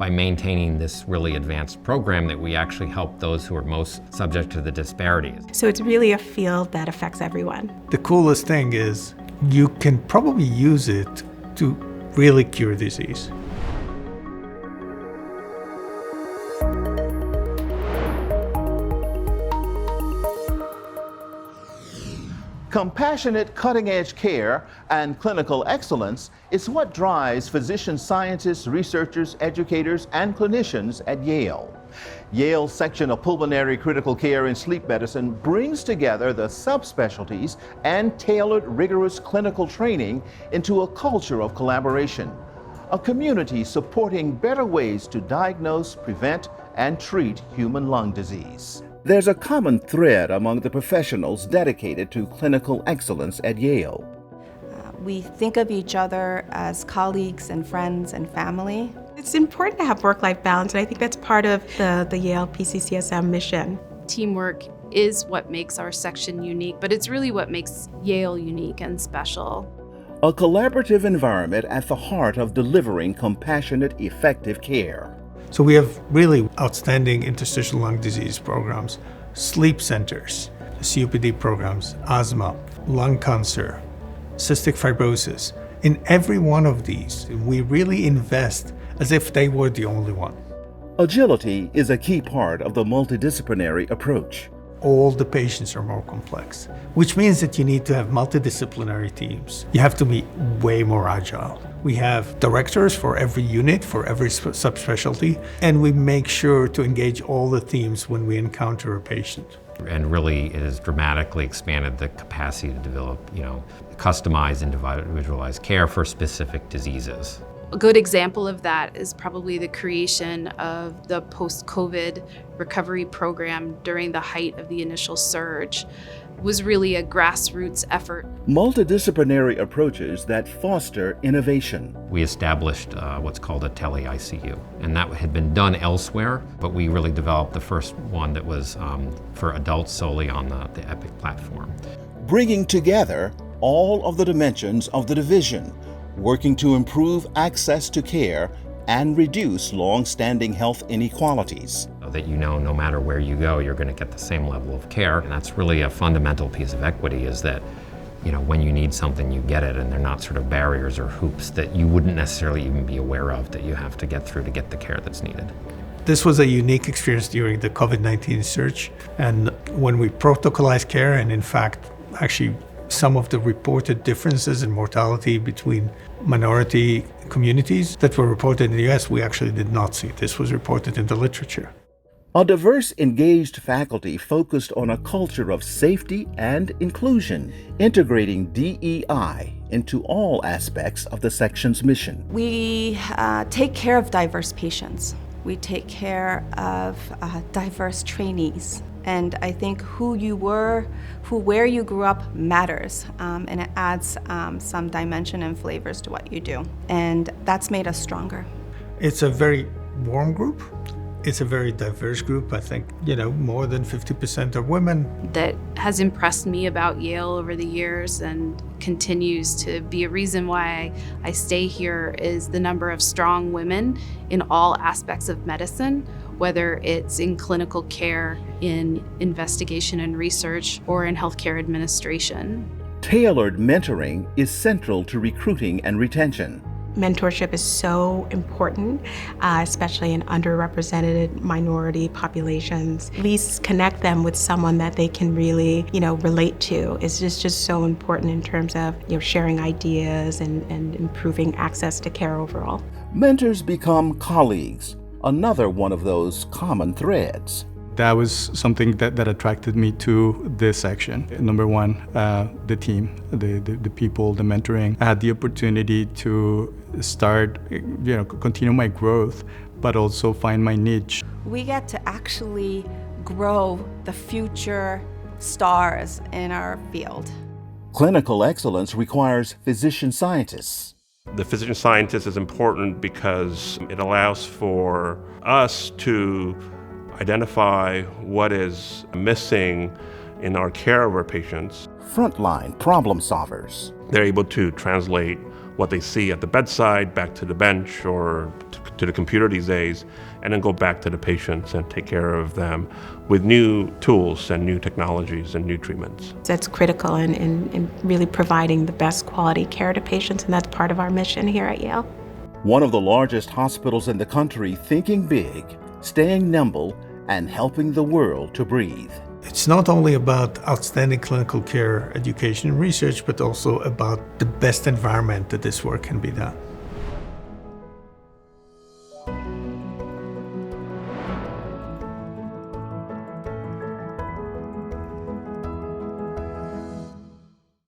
by maintaining this really advanced program that we actually help those who are most subject to the disparities. So it's really a field that affects everyone. The coolest thing is you can probably use it to really cure disease. Compassionate, cutting-edge care and clinical excellence is what drives physician scientists, researchers, educators, and clinicians at Yale. Yale's section of Pulmonary Critical Care and Sleep Medicine brings together the subspecialties and tailored, rigorous clinical training into a culture of collaboration, a community supporting better ways to diagnose, prevent, and treat human lung disease. There's a common thread among the professionals dedicated to clinical excellence at Yale. We think of each other as colleagues and friends and family. It's important to have work-life balance, and I think that's part of the Yale PCCSM mission. Teamwork is what makes our section unique, but it's really what makes Yale unique and special. A collaborative environment at the heart of delivering compassionate, effective care. So we have really outstanding interstitial lung disease programs, sleep centers, COPD programs, asthma, lung cancer, cystic fibrosis. In every one of these, we really invest as if they were the only one. Agility is a key part of the multidisciplinary approach. All the patients are more complex, which means that you need to have multidisciplinary teams. You have to be way more agile. We have directors for every unit, for every subspecialty, and we make sure to engage all the teams when we encounter a patient. And really, it has dramatically expanded the capacity to develop, customized, individualized care for specific diseases. A good example of that is probably the creation of the post-COVID recovery program during the height of the initial surge. It was really a grassroots effort. Multidisciplinary approaches that foster innovation. We established what's called a Tele ICU, and that had been done elsewhere, but we really developed the first one that was for adults solely on the EPIC platform. Bringing together all of the dimensions of the division, working to improve access to care and reduce long-standing health inequalities. That no matter where you go, you're going to get the same level of care. And that's really a fundamental piece of equity, is that when you need something, you get it, and they're not sort of barriers or hoops that you wouldn't necessarily even be aware of that you have to get through to get the care that's needed. This was a unique experience during the COVID-19 surge, and when we protocolized care, and in fact, actually some of the reported differences in mortality between minority communities that were reported in the US, we actually did not see. This was reported in the literature. A diverse, engaged faculty focused on a culture of safety and inclusion, integrating DEI into all aspects of the section's mission. We take care of diverse patients. We take care of diverse trainees. And I think who you were, where you grew up matters, and it adds some dimension and flavors to what you do. And that's made us stronger. It's a very warm group. It's a very diverse group. I think, more than 50% are women. That has impressed me about Yale over the years and continues to be a reason why I stay here is the number of strong women in all aspects of medicine, whether it's in clinical care, in investigation and research, or in healthcare administration. Tailored mentoring is central to recruiting and retention. Mentorship is so important, especially in underrepresented minority populations. At least connect them with someone that they can really, relate to. It's just so important in terms of, sharing ideas and improving access to care overall. Mentors become colleagues, another one of those common threads. That was something that attracted me to this section. Number one, the team, the people, the mentoring. I had the opportunity to start, continue my growth, but also find my niche. We get to actually grow the future stars in our field. Clinical excellence requires physician scientists. The physician scientist is important because it allows for us to identify what is missing in our care of our patients. Frontline problem solvers. They're able to translate what they see at the bedside back to the bench or to the computer these days, and then go back to the patients and take care of them with new tools and new technologies and new treatments. That's critical in really providing the best quality care to patients, and that's part of our mission here at Yale. One of the largest hospitals in the country, thinking big, staying nimble, and helping the world to breathe. It's not only about outstanding clinical care, education, and research, but also about the best environment that this work can be done.